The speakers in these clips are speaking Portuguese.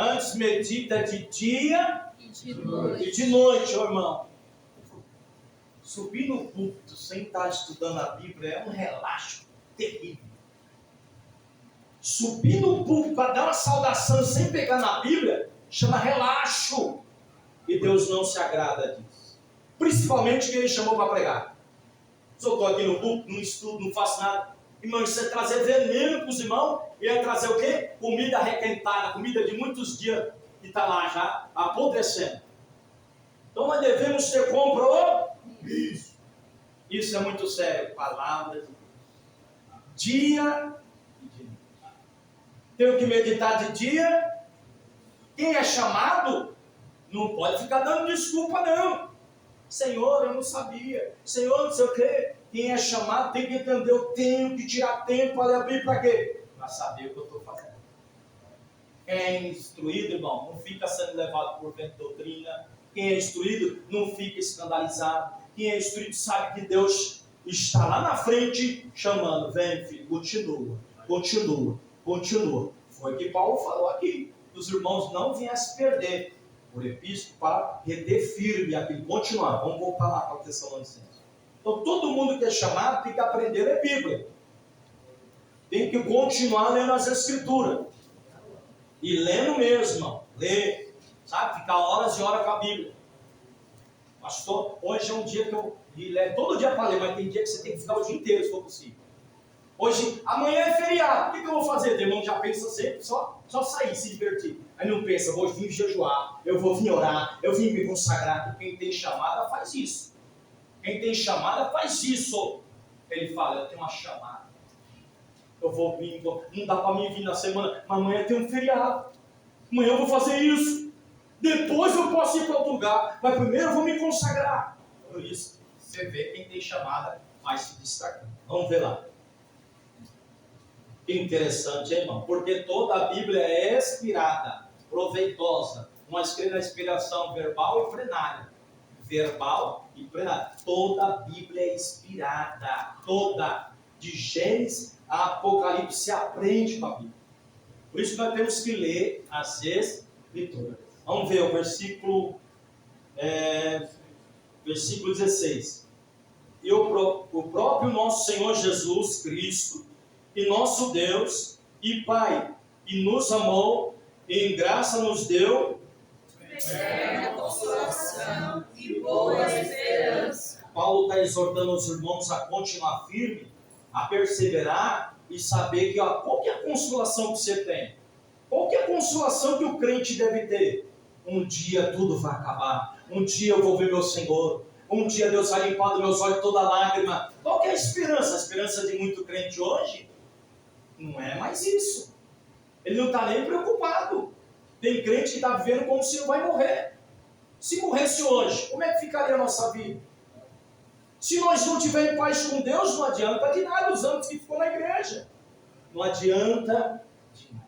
Antes medita de dia e de noite, ó irmão. Subir no púlpito sem estar estudando a Bíblia é um relaxo terrível. Subir no púlpito para dar uma saudação sem pegar na Bíblia chama relaxo. E Deus não se agrada disso. Principalmente quem Ele chamou para pregar. Se eu estou aqui no púlpito, não estudo, não faço nada. Irmão, isso é trazer veneno para os irmãos. E é trazer o quê? Comida requentada, comida de muitos dias que está lá já apodrecendo. Então nós devemos ter compromisso. Isso é muito sério. Palavras dia e de noite. Tenho que meditar de dia. Quem é chamado não pode ficar dando desculpa, não. Senhor, eu não sabia. Senhor, não sei o quê. Quem é chamado tem que entender. Eu tenho que tirar tempo para abrir para quê? Para saber o que eu estou fazendo. Quem é instruído, irmão, não fica sendo levado por vento de doutrina. Quem é instruído não fica escandalizado. Quem é instruído sabe que Deus está lá na frente chamando. Vem, filho, continua, continua, continua. Foi o que Paulo falou aqui. Os irmãos não viessem perder. Por epístola para reter firme aquilo. Continuar. Vamos voltar lá para a Tessalonicenses. Então todo mundo que é chamado tem que aprender a Bíblia. Tem que continuar lendo as Escrituras. E lendo mesmo, irmão. Ler. Sabe? Ficar horas e horas com a Bíblia. Pastor, hoje é um dia que eu levo todo dia para ler, mas tem dia que você tem que ficar o dia inteiro, se for possível. Hoje, amanhã é feriado. O que eu vou fazer? O irmão já pensa sempre, só sair, se divertir. Aí não pensa, vou vir jejuar, eu vou vir orar, eu vim me consagrar. Quem tem chamada faz isso. Quem tem chamada faz isso. Ele fala, eu tenho uma chamada. Eu vou vir, não dá para mim vir na semana, mas amanhã tem um feriado. Amanhã eu vou fazer isso. Depois eu posso ir para outro lugar, mas primeiro eu vou me consagrar. Por isso, você vê quem tem chamada vai se destacar. Vamos ver lá. Que interessante, hein, irmão? Porque toda a Bíblia é inspirada, proveitosa. Nós cremos na inspiração verbal e plenária. Verbal e plenária. Toda a Bíblia é inspirada. Toda. De Gênesis a Apocalipse se aprende com a Bíblia. Por isso nós temos que ler as Escrituras. Vamos ver o versículo 16. E o próprio nosso Senhor Jesus Cristo, e nosso Deus e Pai, que nos amou e em graça nos deu eterna consolação e boa esperança. Paulo está exortando os irmãos a continuar firme, a perseverar e saber que qual que é a consolação que você tem? Qual que é a consolação que o crente deve ter? Um dia tudo vai acabar, um dia eu vou ver meu Senhor, um dia Deus vai limpar dos meus olhos toda lágrima. Qual que é a esperança? A esperança de muito crente hoje não é mais isso. Ele não está nem preocupado. Tem crente que está vivendo como se não vai morrer. Se morresse hoje, como é que ficaria a nossa vida? Se nós não tivermos paz com Deus, não adianta de nada os anos que ficou na igreja. Não adianta de nada.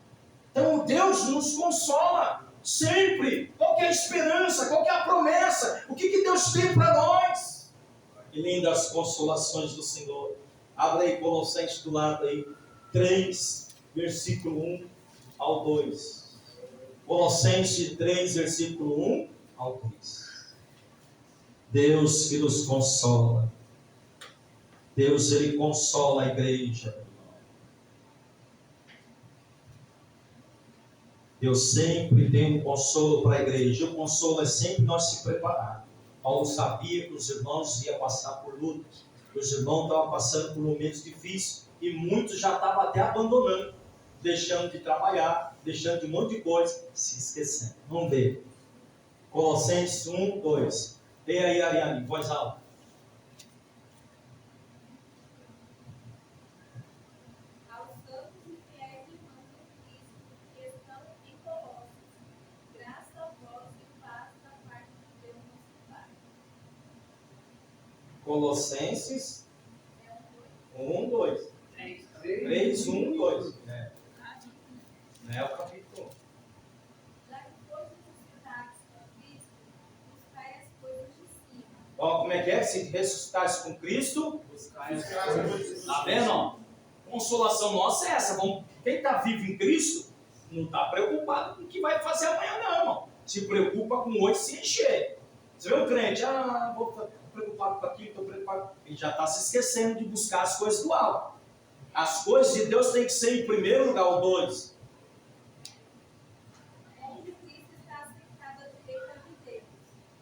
Então Deus nos consola sempre. Qual que é a esperança? Qual que é a promessa? O que Deus tem para nós? Que lindas consolações do Senhor. Abre aí Colossenses do lado aí. 3, versículo 1 ao 2. Colossenses 3, versículo 1 ao 2. Deus que nos consola. Deus, Ele consola a igreja. Deus sempre tem um consolo para a igreja. O consolo é sempre nós se preparar. Paulo sabia que os irmãos iam passar por lutas. Os irmãos estavam passando por momentos difíceis. E muitos já estavam até abandonando, deixando de trabalhar, deixando de um monte de coisa, se esquecendo. Vamos ver. Colossenses 1, 2. Leia aí, Ariane, voz alta. Aos santos e fiéis irmãos em Cristo que estão em Colossos, graça a vós e paz da parte de Deus nosso Pai. Colossenses 1, 2. 3, 1, 2. Não é o capítulo 1. Já que foram ressuscitados com Cristo, buscai as coisas de cima. Ó, como é que é? Se ressuscitasse com Cristo, tá vendo? Ó? Consolação nossa é essa. Quem está vivo em Cristo Não está preocupado com o que vai fazer amanhã, não, irmão. Se preocupa com hoje se encher. Você vê um crente, vou estar preocupado com aquilo, estou preocupado. Ele já está se esquecendo de buscar as coisas do alto. As coisas de Deus têm que ser em primeiro lugar, o 2. Onde Cristo está sentado à direita de Deus.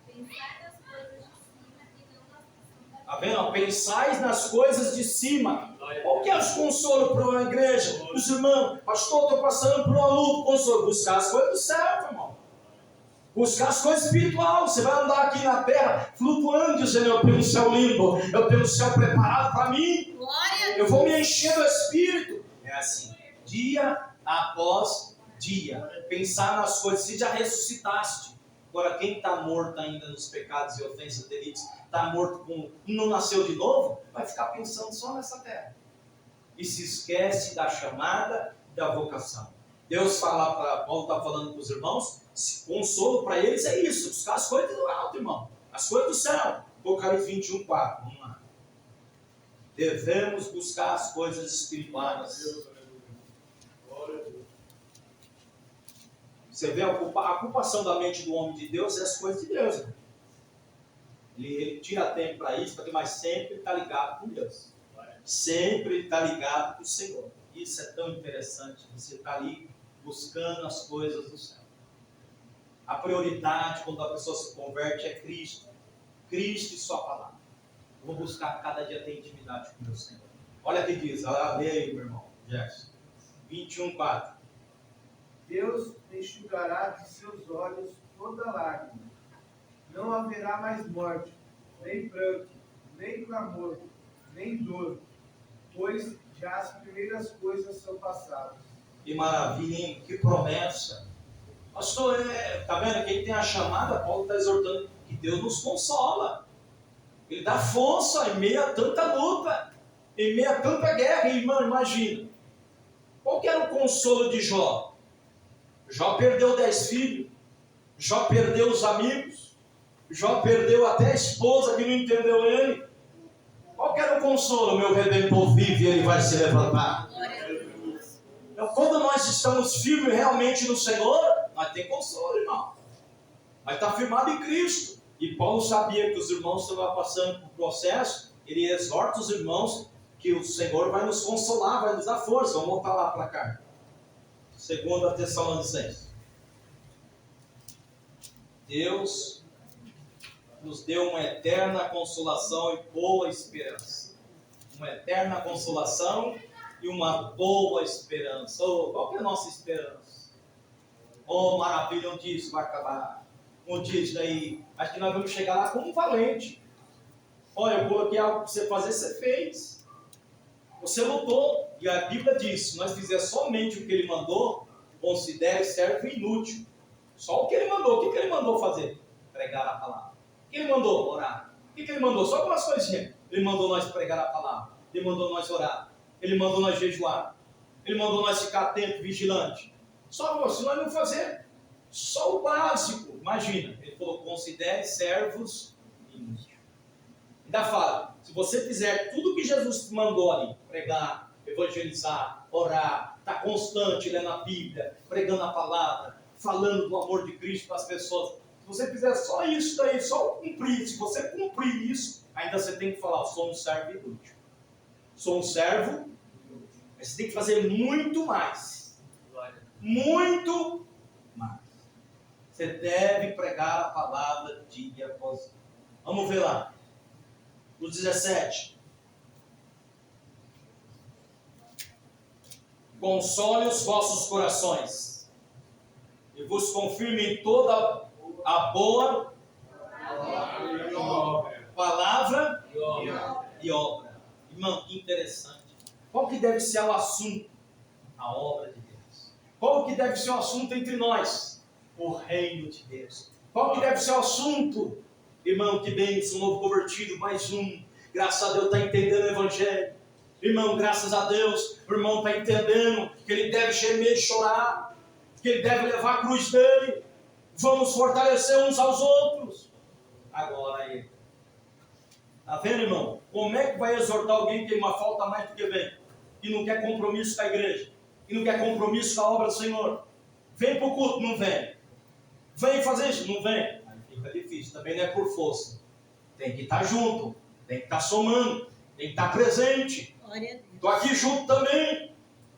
Pensai nas coisas de cima e não nas que são da terra. Está vendo? Pensais nas coisas de cima. Qual que é o consolo para uma igreja? Os irmãos, pastor, estou passando por uma luta, consolo. Buscar as coisas do céu, irmão. Buscar as coisas espirituais. Você vai andar aqui na terra, flutuando, dizendo: eu tenho um céu limpo, eu tenho um céu preparado para mim. Eu vou me encher do Espírito. É assim, dia após dia. Pensar nas coisas. Se já ressuscitaste. Agora, quem está morto ainda nos pecados e ofensas delitos, está morto não nasceu de novo, vai ficar pensando só nessa terra. E se esquece da chamada e da vocação. Deus fala, Paulo está falando para os irmãos, consolo para eles é isso, buscar as coisas do alto, irmão. As coisas do céu. Apocalipse 21, 4. Vamos lá. Devemos buscar as coisas espirituais. Você vê a ocupação da mente do homem de Deus é as coisas de Deus. Irmão. Ele tira tempo para isso, mas sempre está ligado com Deus. Sempre está ligado com o Senhor. Isso é tão interessante. Você está ali buscando as coisas do céu. A prioridade quando a pessoa se converte é Cristo. Cristo e sua palavra. Eu vou buscar cada dia ter intimidade com o meu Senhor. Olha o que diz. Lê aí, meu irmão. Gerson. 21, 4. Deus enxugará de seus olhos toda lágrima. Não haverá mais morte, nem pranto, nem clamor, nem dor, pois já as primeiras coisas são passadas. Que maravilha, hein? Que promessa. Pastor, tá vendo? Quem tem a chamada, Paulo está exortando que Deus nos consola. Ele dá força em meio a tanta luta, em meio a tanta guerra. Irmão, imagina. Qual que era o consolo de Jó? Jó perdeu 10 filhos. Jó perdeu os amigos. Jó perdeu até a esposa que não entendeu ele. Qual que era o consolo? Meu Redentor vive e ele vai se levantar. Então, quando nós estamos firmes realmente no Senhor, nós temos consolo, irmão. Nós estamos firmados em Cristo. E Paulo sabia que os irmãos estavam passando por um processo. Ele exorta os irmãos que o Senhor vai nos consolar, vai nos dar força. Vamos voltar lá para cá. 2 Tessalonicenses. Deus nos deu uma eterna consolação e boa esperança. Uma eterna consolação e uma boa esperança. Qual que é a nossa esperança? Maravilha, onde isso vai acabar? Onde isso daí? Acho que nós vamos chegar lá como um valente. Olha, eu coloquei algo para você fazer, você fez. Você lutou, e a Bíblia diz: se nós fizermos somente o que Ele mandou, considere servo inútil. Só o que Ele mandou. O que Ele mandou fazer? Pregar a palavra. O que Ele mandou? Orar. O que Ele mandou? Só algumas coisinhas. Ele mandou nós pregar a palavra. Ele mandou nós orar. Ele mandou nós jejuar. Ele mandou nós ficar atento, vigilante. Só se nós não fazer só o básico. Imagina, Ele falou: considere servos inúteis. Ainda fala, se você fizer tudo o que Jesus mandou ali, pregar, evangelizar, orar, estar constante lendo a Bíblia, pregando a palavra, falando do amor de Cristo para as pessoas, se você fizer só isso daí, só cumprir, se você cumprir isso, ainda você tem que falar: sou um servo inútil. Sou um servo, mas você tem que fazer muito mais. Muito mais. Você deve pregar a palavra dia após dia. Vamos ver lá. No 17. Console os vossos corações e vos confirme em toda a boa palavra e obra. Irmão, que interessante. Qual que deve ser o assunto? A obra de Deus. Qual que deve ser o assunto entre nós? O reino de Deus. Qual que deve ser o assunto? Irmão, que bênção, novo convertido, mais um. Graças a Deus está entendendo o Evangelho. Irmão, graças a Deus, o irmão está entendendo que ele deve gemer e chorar, que ele deve levar a cruz dele. Vamos fortalecer uns aos outros. Agora aí. Está vendo, irmão? Como é que vai exortar alguém que tem uma falta mais do que vem? E não quer compromisso com a igreja? E não quer compromisso com a obra do Senhor? Vem para o culto, não vem. Vem fazer isso, não vem. Aí fica difícil, também não é por força. Tem que estar junto, tem que estar somando, tem que estar presente. Glória a Deus. Estou aqui junto também.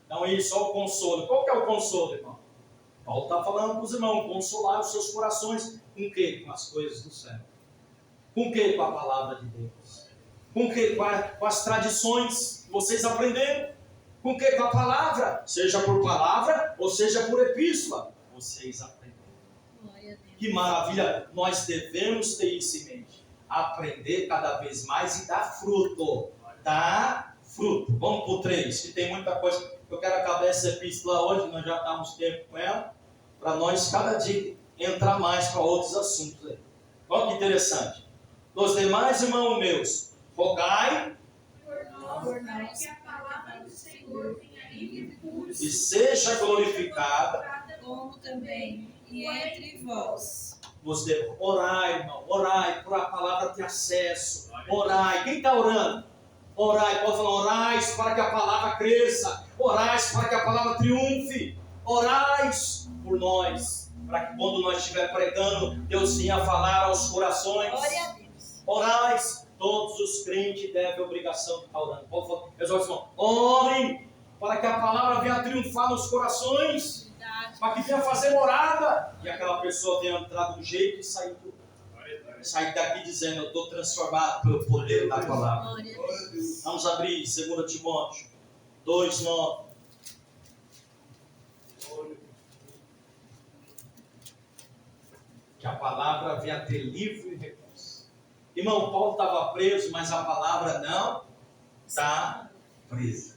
Então isso é o consolo. Qual que é o consolo, irmão? Paulo está falando para os irmãos, consolar os seus corações. Com o quê? Com as coisas do céu. Com o quê? Com a palavra de Deus. Com o quê? Com as tradições que vocês aprenderam. Com o quê? Com a palavra. Seja por palavra ou seja por epístola. Vocês aprenderam. Glória a Deus. Que maravilha. Nós devemos ter isso em mente. Aprender cada vez mais e dar fruto. Dar fruto. Vamos para o 3, que tem muita coisa. Eu quero acabar essa epístola hoje, nós já estamos tempo com ela, para nós cada dia entrar mais para outros assuntos aí. Olha que interessante. Dos demais irmãos meus, rogai Por nós, para que a palavra do Senhor tenha livre curso, e seja glorificada. Como também e entre vós. Orai, irmão, orai, para a palavra ter acesso. Orai. Quem está orando? Orai, pode falar, orais para que a palavra cresça, orais para que a palavra triunfe, orais por nós, para que quando nós estiver pregando, Deus venha falar aos corações. Glória a Deus. Orais, todos os crentes devem a obrigação de estar orando. Pode falar, exorta, irmão, orem para que a palavra venha triunfar nos corações, Verdade. para que venha fazer morada, e aquela pessoa venha entrar do jeito e sair daqui dizendo, eu estou transformado pelo poder da palavra. Glória a Deus. Vamos abrir 2 Timóteo 2:9. Que a palavra venha ter livre recurso. Irmão, Paulo estava preso, mas a palavra não está presa.